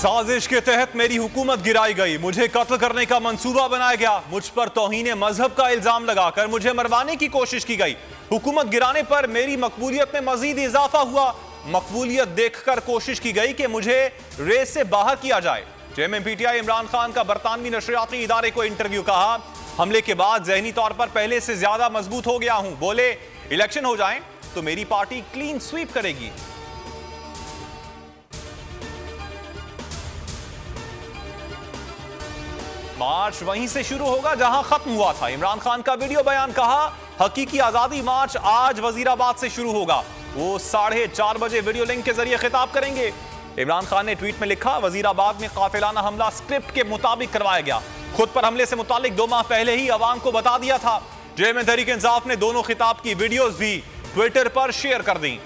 साजिश के तहत मेरी हुकूमत गिराई गई, मुझे कत्ल करने का मंसूबा बनाया गया, मुझ पर तौहीन मजहब का इल्जाम लगाकर मुझे मरवाने की कोशिश की गई। हुकूमत गिराने पर मेरी मकबूलियत में मजीद इजाफा हुआ। मकबूलियत देखकर कोशिश की गई कि मुझे रेस से बाहर किया जाए। चेयरमैन पीटीआई इमरान खान का बरतानवी नशरियाती इदारे को इंटरव्यू। कहा, हमले के बाद जहनी तौर पर पहले से ज्यादा मजबूत हो गया हूं। बोले, इलेक्शन हो जाए तो मेरी पार्टी क्लीन स्वीप करेगी। मार्च वहीं से शुरू होगा जहां खत्म हुआ था। इमरान खान का वीडियो बयान। कहा, हकीकी आजादी मार्च आज वजीराबाद से शुरू होगा। वो 4:30 बजे वीडियो लिंक के जरिए खिताब करेंगे। इमरान खान ने ट्वीट में लिखा, वजीराबाद में काफिलाना हमला स्क्रिप्ट के मुताबिक करवाया गया। खुद पर हमले से मुतालिक 2 माह पहले ही अवाम को बता दिया था। चेयरमैन तहरीक इंसाफ ने दोनों खिताब की वीडियोस भी ट्विटर पर शेयर कर दी।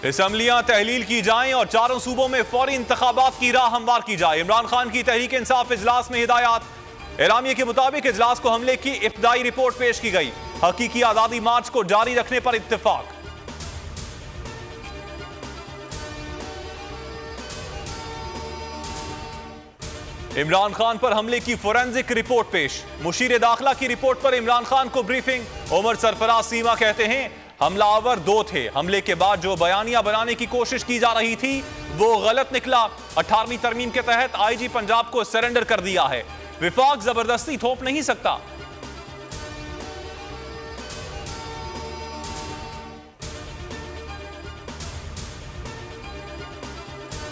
असम्बलियां तहलील की जाएं और चारों सूबों में फौरी इंतखाबात की राह हमवार की जाए। इमरान खान की तहरीक इंसाफ इजलास में हिदायत। एलामिया के मुताबिक इजलास को हमले की इब्तदाई रिपोर्ट पेश की गई। हकीकी आजादी मार्च को जारी रखने पर इत्तेफाक। इमरान खान पर हमले की फोरेंसिक रिपोर्ट पेश। मुशीर दाखिला की रिपोर्ट पर इमरान खान को ब्रीफिंग। उमर सरफराज सीमा कहते हैं, हमलावर 2 थे। हमले के बाद जो बयानिया बनाने की कोशिश की जा रही थी वो गलत निकला। 18वीं तरमीम के तहत आईजी पंजाब को सरेंडर कर दिया है। विफाक जबरदस्ती थोप नहीं सकता।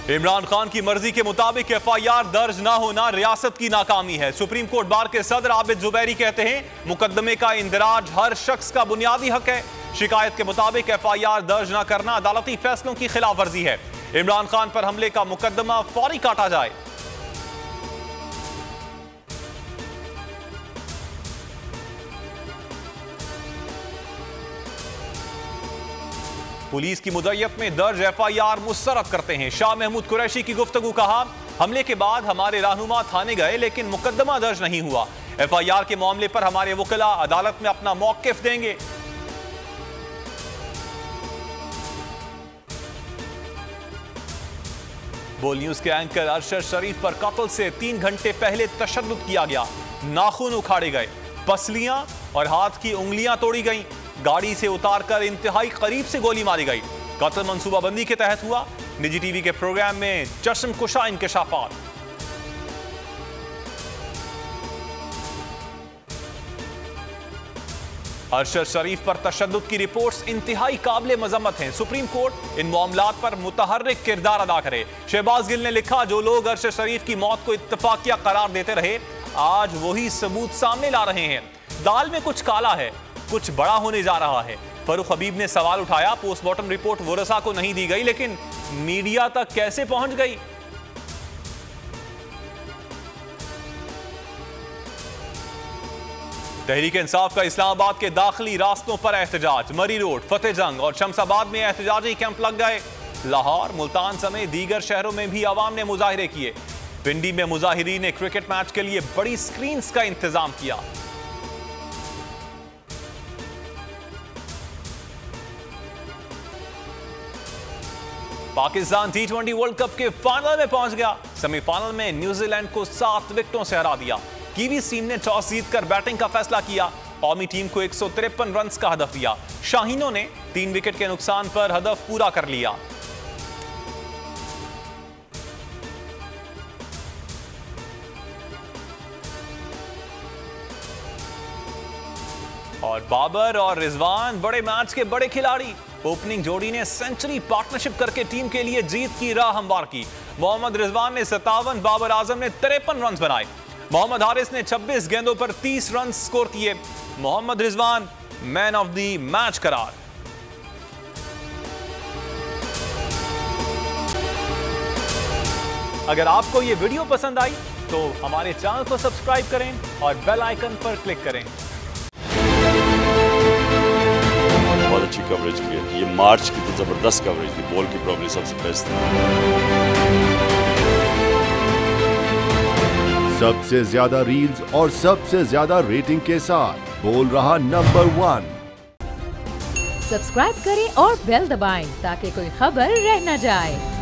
इमरान खान की मर्जी के मुताबिक एफआईआर दर्ज ना होना रियासत की नाकामी है। सुप्रीम कोर्ट बार के सदर आबिद जुबैरी कहते हैं, मुकदमे का इंदराज हर शख्स का बुनियादी हक है। शिकायत के मुताबिक एफआईआर दर्ज न करना अदालती फैसलों की खिलाफ वर्जी है। इमरान खान पर हमले का मुकदमा फौरी काटा जाए। पुलिस की मुद्दत में दर्ज एफआईआर मुस्तरद करते हैं। शाह महमूद कुरैशी की गुफ्तगू। कहा, हमले के बाद हमारे रहनुमा थाने गए लेकिन मुकदमा दर्ज नहीं हुआ। एफआईआर के मामले पर हमारे वकील अदालत में अपना मौकिफ देंगे। बोल न्यूज के एंकर अरशद शरीफ पर कत्ल से 3 घंटे पहले तशद्दुद किया गया। नाखून उखाड़े गए, पसलियां और हाथ की उंगलियां तोड़ी गईं। गाड़ी से उतारकर इंतहाई करीब से गोली मारी गई। कत्ल मंसूबाबंदी के तहत हुआ। निजी टीवी के प्रोग्राम में चश्मकुशा इंकशाफात। अरशद शरीफ पर तशद्दुद की रिपोर्ट्स इंतहाई काबिले मजम्मत हैं। सुप्रीम कोर्ट इन मामलात पर मुतहर्रिक किरदार अदा करे। शहबाज गिल ने लिखा, जो लोग अरशद शरीफ की मौत को इत्तफाकिया करार देते रहे आज वही सबूत सामने ला रहे हैं। दाल में कुछ काला है, कुछ बड़ा होने जा रहा है। फरूख हबीब ने सवाल उठाया, पोस्टमार्टम रिपोर्ट वरसा को नहीं दी गई लेकिन मीडिया तक कैसे पहुंच गई? तहरीक इंसाफ का इस्लामाबाद के दाखिली रास्तों पर एहतजाज। मरी रोड, फतेह जंग और शमशाबाद में एहतजाजी कैंप लग गए। लाहौर, मुल्तान समेत दीगर शहरों में भी आवाम ने मुजाहिरे किए। पिंडी में मुजाहिरीन ने क्रिकेट मैच के लिए बड़ी स्क्रीन का इंतजाम किया। पाकिस्तान T20 वर्ल्ड कप के फाइनल में पहुंच गया। सेमीफाइनल में न्यूजीलैंड को 7 विकेटों से हरा दिया। कीवीज टीम ने टॉस जीतकर बैटिंग का फैसला किया। कौमी टीम को 153 रन का हदफ दिया। शाहीनों ने 3 विकेट के नुकसान पर हदफ पूरा कर लिया। और बाबर और रिजवान बड़े मैच के बड़े खिलाड़ी। ओपनिंग जोड़ी ने सेंचुरी पार्टनरशिप करके टीम के लिए जीत की राह हमवार की। मोहम्मद रिजवान ने 57, बाबर आजम ने 53 रन बनाए। मोहम्मद हारिस ने 26 गेंदों पर 30 रन स्कोर किए। Mohammad Rizwan man of the match करार। अगर आपको यह वीडियो पसंद आई तो हमारे चैनल को सब्सक्राइब करें और बेल आइकन पर क्लिक करें। बहुत अच्छी कवरेज की है। ये मार्च की तो जबरदस्त कवरेज थी। बॉल की प्रॉब्लम सबसे बेस्ट थी। सबसे ज्यादा रील्स और सबसे ज्यादा रेटिंग के साथ बोल रहा नंबर 1 सब्सक्राइब करें और बेल दबाएं ताकि कोई खबर रह न जाए।